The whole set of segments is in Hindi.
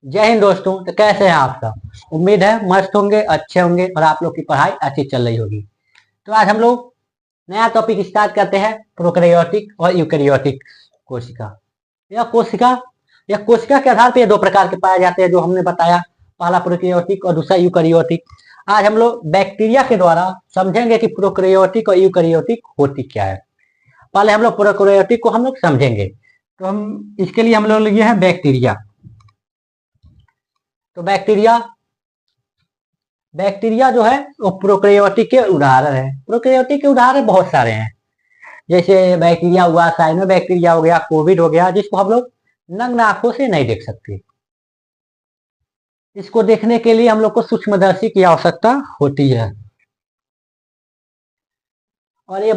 जय हिंद दोस्तों। तो कैसे हैं आप सब? उम्मीद है मस्त होंगे, अच्छे होंगे और आप लोग की पढ़ाई अच्छी चल रही होगी। तो आज हम लोग नया टॉपिक स्टार्ट करते हैं, प्रोकैरियोटिक और यूकैरियोटिक कोशिका। यह कोशिका यह कोशिका के आधार पर दो प्रकार के पाए जाते हैं, जो हमने बताया, पहला प्रोकैरियोटिक और दूसरा यूकैरियोटिक। आज हम लोग बैक्टीरिया के द्वारा समझेंगे कि प्रोकैरियोटिक और यूकैरियोटिक होती क्या है। पहले हम लोग प्रोकैरियोटिक को हम लोग समझेंगे, तो हम इसके लिए हम लोग लिए हैं बैक्टीरिया। तो बैक्टीरिया जो है वो प्रोकैरियोटिक के उदाहरण है। प्रोकैरियोटिक के उदाहरण बहुत सारे हैं, जैसे बैक्टीरिया हुआ, साइनो बैक्टीरिया हो गया, कोविड हो गया, जिसको हम लोग नग्न आंखों से नहीं देख सकते। इसको देखने के लिए हम लोग को सूक्ष्मदर्शी की आवश्यकता होती है और ये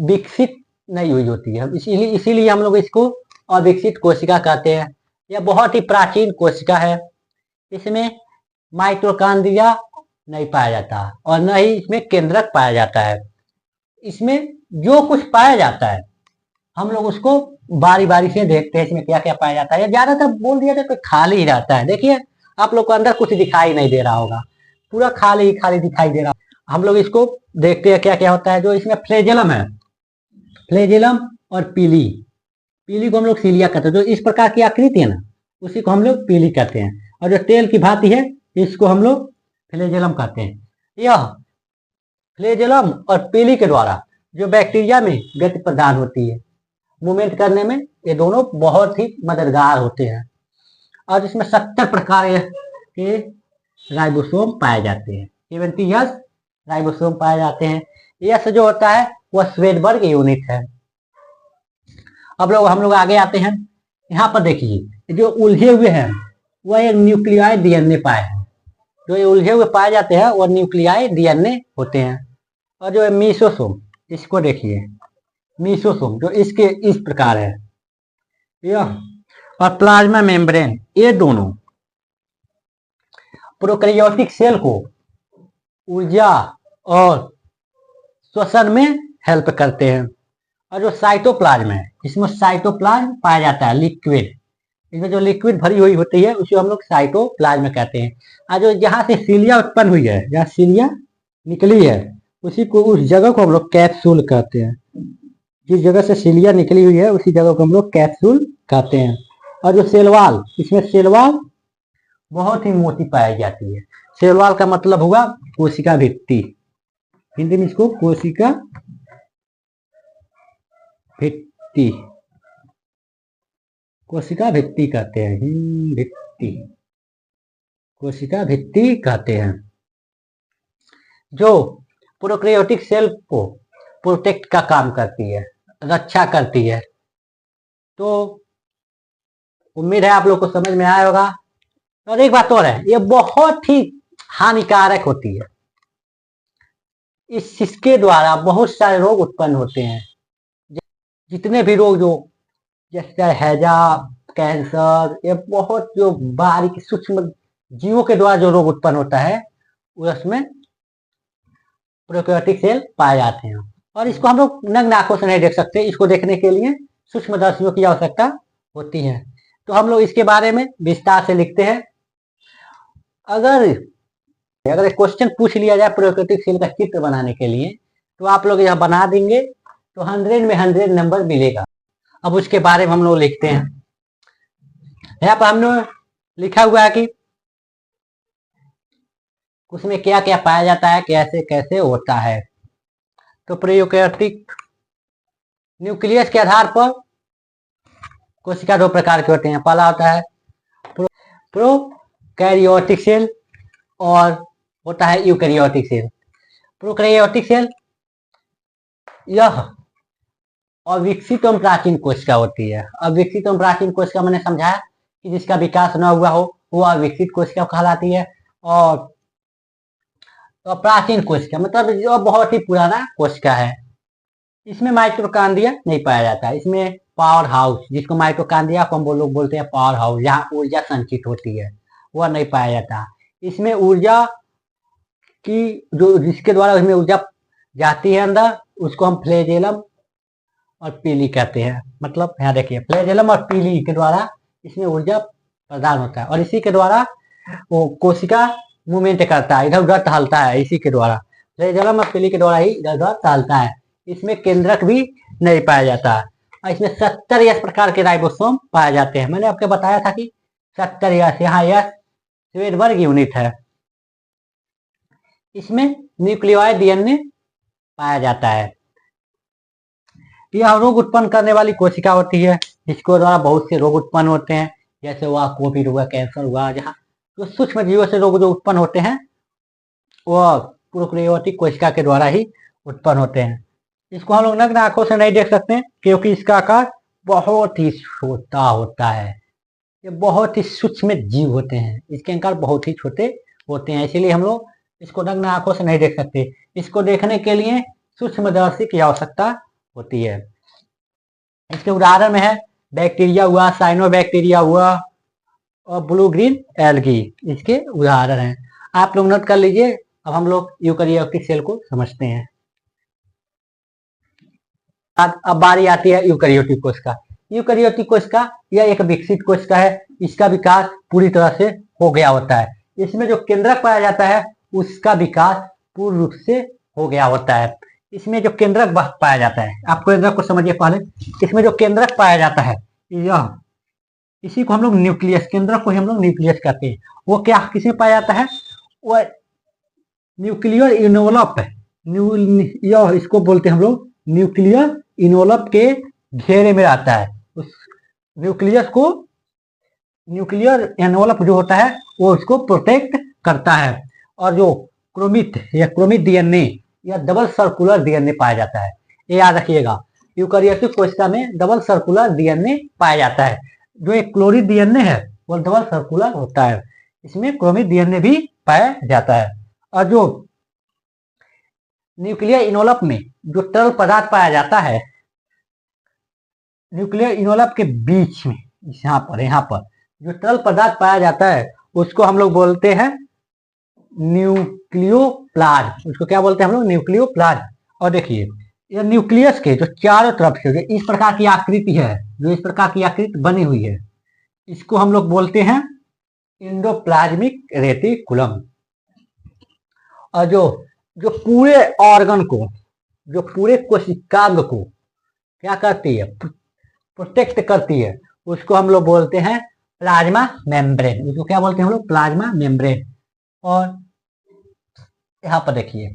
विकसित नहीं हुई होती है, इसीलिए हम लोग इसको अविकसित कोशिका कहते हैं। यह बहुत ही प्राचीन कोशिका है। इसमें माइटोकॉन्ड्रिया नहीं पाया जाता और न ही इसमें केंद्रक पाया जाता है। इसमें जो कुछ पाया जाता है हम लोग उसको बारी बारी से देखते हैं, इसमें क्या क्या पाया जाता है। ज्यादातर बोल दिया जाए तो खाली ही रहता है। देखिए, आप लोग को अंदर कुछ दिखाई नहीं दे रहा होगा, पूरा खाली ही खाली दिखाई दे रहा। हम लोग इसको देखते हैं क्या क्या होता है। जो इसमें फ्लेजेलम है, फ्लेजेलम और पीली पीली को हम लोग सीलिया कहते हैं। जो इस प्रकार की आकृति है ना, उसी को हम लोग पीली कहते हैं। और जो तेल की भांति है, इसको हम लोग फ्लेजेलम कहते हैं। यह फ्लेजेलम और पीली के द्वारा जो बैक्टीरिया में गति प्रदान होती है, मूवमेंट करने में ये दोनों बहुत ही मददगार होते हैं। और इसमें 70 प्रकार के राइबोसोम पाए जाते हैं। 70 राइबोसोम पाए जाते हैं। यह जो होता है वह श्वेटबर्ग यूनिट है। अब लोग हम लोग आगे आते हैं। यहाँ पर देखिए, जो उलझे हुए हैं वह एक न्यूक्लियाइड डीएनए पाए हैं। जो ये उलझे हुए पाए जाते हैं वह न्यूक्लियाइड डीएनए होते हैं। और जो मीसोसोम, इसको देखिए, मीसोसोम जो इसके इस प्रकार है यह, और प्लाज्मा मेम्ब्रेन, ये दोनों प्रोकैरियोटिक सेल को ऊर्जा और श्वसन में हेल्प करते हैं। और जो साइटोप्लाज्म है, इसमें साइटोप्लाज्म पाया जाता है, लिक्विड। इसमें जो लिक्विड भरी हुई होती है उसे हम लोग साइटोप्लाज्म कहते हैं। और जो जहां से सीलिया उत्पन्न हुई है, जहां सीलिया निकली है, उसी को, उस जगह को हम लोग कैप्सूल कहते हैं। जिस जगह से सीलिया निकली हुई है उसी जगह को हम लोग कैप्सूल कहते हैं। और जो सेलवाल, इसमें सेलवाल बहुत ही मोटी पाई जाती है। सेलवाल का मतलब हुआ कोशिका भित्ति। हिंदी में इसको कोशिका भित्ति कहते हैं। भित्ति, कोशिका भित्ति कहते हैं। जो प्रोकैरियोटिक सेल को प्रोटेक्ट का काम करती है, रक्षा करती है। तो उम्मीद है आप लोग को समझ में आया होगा। और एक बात और है, ये बहुत ही हानिकारक होती है। इसके द्वारा बहुत सारे रोग उत्पन्न होते हैं। जितने भी रोग, जो जैसे हैजा, कैंसर, ये बहुत जो बारीक सूक्ष्म जीवों के द्वारा जो रोग उत्पन्न होता है, उसमें प्रोकैरियोटिक सेल पाए जाते हैं। और इसको हम लोग नग्न आंखों से नहीं देख सकते, इसको देखने के लिए सूक्ष्मदर्शियों की आवश्यकता होती है। तो हम लोग इसके बारे में विस्तार से लिखते हैं। अगर एक क्वेश्चन पूछ लिया जाए प्रोकैरियोटिक सेल का चित्र बनाने के लिए, तो आप लोग यह बना देंगे तो 100 में 100 नंबर मिलेगा। अब उसके बारे में हम लोग लिखते हैं। यहाँ पर हमने लिखा हुआ है कि उसमें क्या क्या पाया जाता है, कैसे कैसे होता है। तो प्रोकैरियोटिक न्यूक्लियस के आधार पर कोशिका दो प्रकार के होते हैं। पहला होता है प्रोकैरियोटिक सेल और होता है यूकैरियोटिक सेल। प्रोकैरियोटिक सेल यह अविकसित एवं प्राचीन कोशिका होती है। अविकसित एवं प्राचीन कोशिका मैंने समझाया कि जिसका विकास न हुआ हो वो अविकसित कोशिका कहलाती है। और तो प्राचीन कोशिका मतलब जो बहुत ही पुराना कोशिका है। इसमें माइटोकॉन्ड्रिया नहीं पाया जाता है। इसमें पावर हाउस, जिसको माइटोकॉन्ड्रिया को हम लोग बोलते हैं पावर हाउस, जहाँ ऊर्जा संचित होती है, वह नहीं पाया जाता। इसमें ऊर्जा की, जो जिसके द्वारा उसमें ऊर्जा जाती है अंदर, उसको हम फ्लेजेलम और पीली कहते हैं। मतलब यहाँ देखिए, फ्लेजेलम और पीली के द्वारा इसमें ऊर्जा प्रदान होता है और इसी के द्वारा वो कोशिका मूवमेंट करता है, इधर उधर टहलता है इसी के द्वारा, फ्लैजेलम ऑफ पिली के द्वारा ही इधर उधर टहलता है। इसमें केंद्रक भी नहीं पाया जाता है और इसमें 70 यस प्रकार के राइबोसोम पाए जाते हैं। मैंने आपको बताया था कि 70 यस, यहाँ यस श्वेतवर्ग यूनिट है। इसमें न्यूक्लियोइड डीएनए पाया जाता है। यह रोग उत्पन्न करने वाली कोशिका होती है जिसके द्वारा बहुत से रोग उत्पन्न होते हैं, जैसे हुआ कोविड हुआ, कैंसर हुआ, जहाँ जो सूक्ष्म जीवों से रोग जो उत्पन्न होते हैं वह प्रोकैरियोटिक कोशिका के द्वारा ही उत्पन्न होते हैं। इसको हम लोग नग्न आंखों से नहीं देख सकते क्योंकि इसका आकार बहुत ही छोटा होता है। ये बहुत ही सूक्ष्म जीव होते हैं, इसके आकार बहुत ही छोटे होते हैं, इसीलिए हम लोग इसको नग्न आंखों से नहीं देख सकते। इसको देखने के लिए सूक्ष्मदर्शी की आवश्यकता होती है। इसके उदाहरण में है बैक्टीरिया हुआ, साइनोबैक्टीरिया हुआ और ब्लू ग्रीन एल्गी, इसके उदाहरण हैं। आप लोग नोट कर लीजिए। अब हम लोग यूकैरियोटिक सेल को समझते हैं। अब बारी आती है यूकैरियोटिक कोशिका। यूकैरियोटिक कोशिका यह एक विकसित कोशिका है। इसका विकास पूरी तरह से हो गया होता है। इसमें जो केंद्रक पाया जाता है उसका विकास पूर्ण रूप से हो गया होता है। इसमें जो केंद्रक पाया जाता है, आप केंद्रक को समझिए पहले। इसमें जो केंद्रक पाया जाता है यह, इसी को हम लोग न्यूक्लियस, केंद्रक को हम लोग न्यूक्लियस कहते हैं। वो क्या किसमें पाया जाता है? वह न्यूक्लियर इनवलप है। यह इसको बोलते हैं हम लोग न्यूक्लियर इनवलप के घेरे में रहता है। उस न्यूक्लियस को, न्यूक्लियर एनवलप जो होता है वो उसको प्रोटेक्ट करता है। और जो क्रोमित या क्रोमित डीएनए या डबल सर्कुलर डीएनए पाया जाता है। ये याद रखिएगा, यूकैरियोटिक कोशिका में डबल सर्कुलर डीएनए पाया जाता है। जो एक क्लोरिड डीएनए है वो डबल सर्कुलर होता है, इसमें क्रोमिक डीएनए भी पाया जाता है। और जो न्यूक्लियर इनवलप में जो तरल पदार्थ पाया जाता है, न्यूक्लियर इनवलप के बीच में यहाँ पर जो तरल पदार्थ पाया जाता है उसको हम लोग बोलते हैं न्यूक्लियोप्लाज्म। उसको क्या बोलते हैं हम लोग? न्यूक्लियोप्लाज्म। और देखिए यह न्यूक्लियस के जो चारों तरफ से जो इस प्रकार की आकृति है, जो इस प्रकार की आकृति बनी हुई है, इसको हम लोग बोलते हैं एंडोप्लाज्मिक रेटिकुलम। और जो पूरे ऑर्गन को, जो पूरे कोशिकांग को क्या करती है? प्रोटेक्ट करती है, उसको हम लोग बोलते हैं प्लाज्मा मेम्ब्रेन। उसको क्या बोलते हैं हम लोग? Plasma membrane. और यहाँ पर देखिए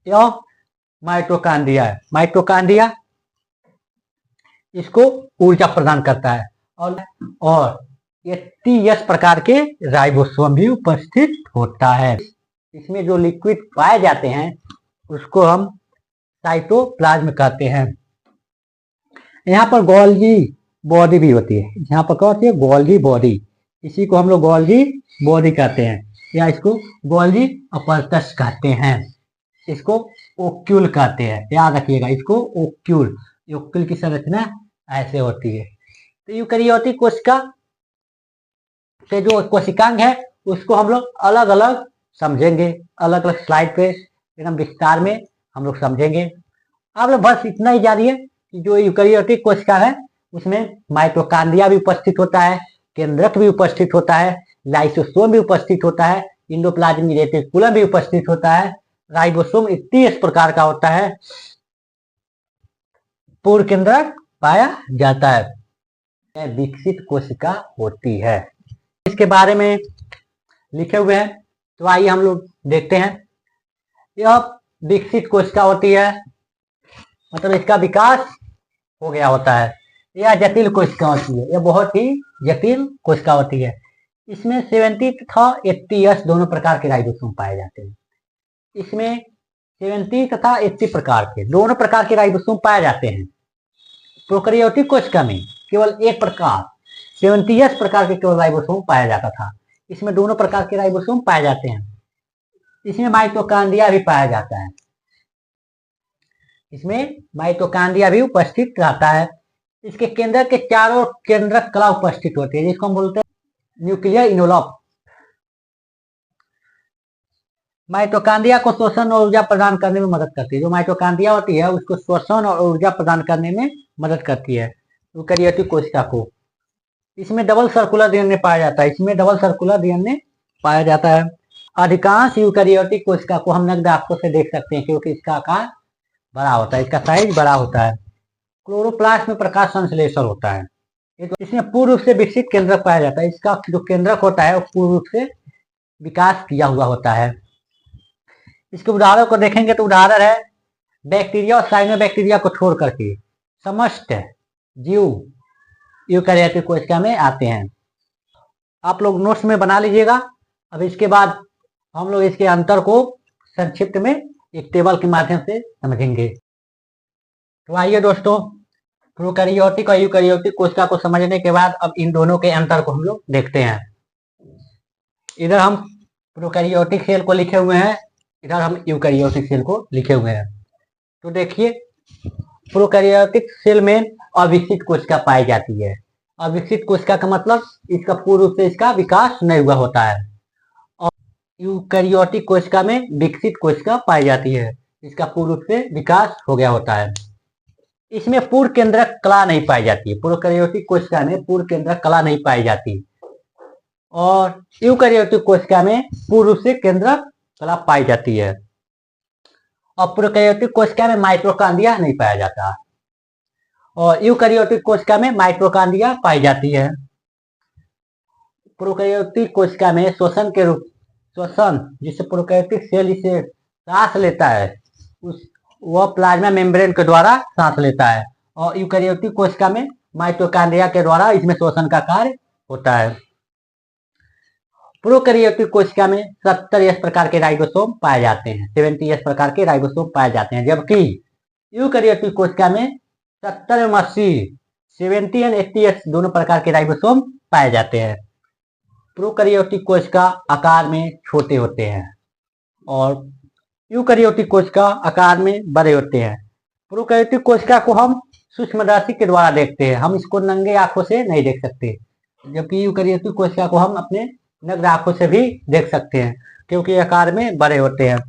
यह माइटोकॉन्ड्रिया है। माइटोकॉन्ड्रिया इसको ऊर्जा प्रदान करता है और ये 30 प्रकार के राइबोसोम भी उपस्थित होता है। इसमें जो लिक्विड पाए जाते हैं उसको हम साइटोप्लाज्म कहते हैं। यहाँ पर गोल्गी बॉडी भी होती है। यहाँ पर क्या होती है? Golgi body. इसी को हम लोग गोल्गी बॉडी कहते हैं या इसको गोल्गी अपरटस कहते हैं। इसको ओक्यूल कहते हैं, याद रखिएगा इसको ओक्यूल। ओक्यूल की संरचना ऐसे होती है। तो यूकैरियोटिक कोशिका के जो कोशिकांग है उसको हम लोग अलग अलग समझेंगे, अलग अलग स्लाइड पे एकदम विस्तार में हम लोग समझेंगे। आप लोग बस इतना ही जानिए कि जो यूकैरियोटिक कोशिका है उसमें माइटोकॉन्ड्रिया भी उपस्थित होता है, केंद्रक भी उपस्थित होता है, लाइसोसोम भी उपस्थित होता है, एंडोप्लाज्मिक रेटिकुलम भी उपस्थित होता है, राइबोसोम 30 प्रकार का होता है, पूर्ण केंद्रक पाया जाता है। विकसित कोशिका होती है। इसके बारे में लिखे हुए हैं, तो आइए हम लोग देखते हैं। यह विकसित कोशिका होती है, मतलब इसका विकास हो गया होता है। यह जटिल कोशिका होती है, यह बहुत ही जटिल कोशिका होती है। इसमें 70 तथा 80 दोनों प्रकार के राइबोसोम पाए जाते हैं। इसमें 70 तथा 80 प्रकार के दोनों प्रकार के राइबोसोम पाए जाते हैं। प्रोकैरियोटिक कोशिका में केवल एक प्रकार 70 प्रकार के केवल राइबोसोम पाया जाता था। इसमें दोनों प्रकार के राइबोसोम पाए जाते हैं। इसमें माइटोकॉन्ड्रिया भी पाया जाता है, इसमें माइटोकॉन्ड्रिया भी उपस्थित रहता है। इसके केंद्र के चारों केंद्रक कला उपस्थित होती है जिसको हम बोलते हैं न्यूक्लियर इनवलप। माइटोकॉन्ड्रिया को श्वसन और ऊर्जा प्रदान करने में मदद करती है। जो माइटोकॉन्ड्रिया होती है उसको श्वसन और ऊर्जा प्रदान करने में मदद करती है यूकैरियोटिक कोशिका को। इसमें डबल सर्कुलर डीएनए पाया जाता है, इसमें डबल सर्कुलर डीएनए पाया जाता है। अधिकांश यूकैरियोटिक कोशिका को हम नग्न आंखों से देख सकते हैं क्योंकि इसका आकार बड़ा होता है, इसका साइज बड़ा होता है। क्लोरोप्लास्ट में प्रकाश संश्लेषण होता है। इसमें पूर्ण रूप से विकसित केंद्रक पाया जाता है, इसका जो केंद्रक होता है वो पूर्ण रूप से विकास किया हुआ होता है। इसके उदाहरण को देखेंगे तो उदाहरण है बैक्टीरिया और साइनोबैक्टीरिया को छोड़ करके समस्त जीव यूकैरियोटिक कोशिका में आते हैं। आप लोग नोट्स में बना लीजिएगा। अब इसके बाद हम लोग इसके अंतर को संक्षिप्त में एक टेबल के माध्यम से समझेंगे। तो आइए दोस्तों, प्रोकैरियोटिक और यूकैरियोटिक कोशिका को समझने के बाद अब इन दोनों के अंतर को हम लोग देखते हैं। इधर हम प्रोकैरियोटिक सेल को लिखे हुए हैं, इधर हम यूकैरियोटिक सेल को लिखे हुए हैं। तो देखिए, प्रोकैरियोटिक सेल में अविकसित कोशिका पाई जाती है। अविकसित कोशिका का मतलब इसका पूर्ण रूप से इसका विकास नहीं हुआ होता है। और यूकैरियोटिक कोशिका में विकसित कोशिका पाई जाती है, इसका पूर्ण रूप से विकास हो गया होता है। इसमें पूर्ण केंद्रक कला नहीं पाई जाती है, प्रोकैरियोटिक कोशिका में पूर्ण केंद्रक कला नहीं पाई जाती और यूकैरियोटिक कोशिका में पूर्ण रूप से केंद्रक कला पाई जाती है। और प्रोकैरियोटिक कोशिका में माइटोकॉन्ड्रिया नहीं पाया जाता और यूकैरियोटिक कोशिका में माइटोकॉन्ड्रिया पाई जाती है। प्रोकैरियोटिक कोशिका में श्वसन जिससे प्रोकैरियोटिक सेल इसे सांस लेता है, वह प्लाज्मा मेम्ब्रेन के द्वारा सांस लेता है और यूकैरियोटिक कोशिका में माइटोकॉन्ड्रिया के द्वारा इसमें श्वसन का कार्य होता है। प्रोकैरियोटिक कोशिका में 70S प्रकार के राइबोसोम पाए जाते हैं, 70S प्रकार के राइबोसोम पाए जाते हैं, जबकि यूकैरियोटिक कोशिका में 70 एवं 80 70 एंड 80S दोनों प्रकार के राइबोसोम पाए जाते हैं। प्रोकैरियोटिक कोशिका आकार में छोटे होते हैं और यूकैरियोटिक कोशिका आकार में बड़े होते हैं। प्रोकैरियोटिक कोशिका को हम सूक्ष्मदर्शी के द्वारा देखते हैं, हम इसको नंगे आंखों से नहीं देख सकते, जबकि यूकैरियोटिक कोशिका को हम अपने नग्न आंखों से भी देख सकते हैं क्योंकि आकार में बड़े होते हैं।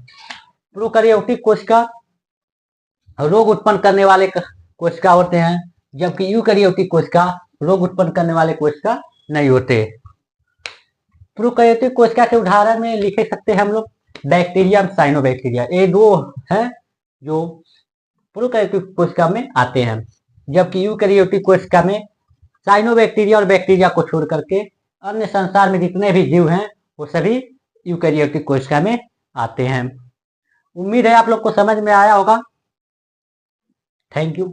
प्रोकैरियोटिक कोशिका रोग उत्पन्न करने वाले कोशिका होते हैं, जबकि यूकैरियोटिक कोशिका रोग उत्पन्न करने वाले कोशिका नहीं होते। प्रोकैरियोटिक कोशिका के उदाहरण में लिखे सकते हैं हम लोग बैक्टीरिया और साइनोबैक्टीरिया, ये दो हैं जो प्रोकैरियोटिक कोशिका में आते हैं, जबकि यूकैरियोटिक कोशिका में साइनोबैक्टीरिया और बैक्टीरिया को छोड़ करके अन्य संसार में जितने भी जीव हैं वो सभी यूकैरियोटिक कोशिका में आते हैं। उम्मीद है आप लोग को समझ में आया होगा। Thank you.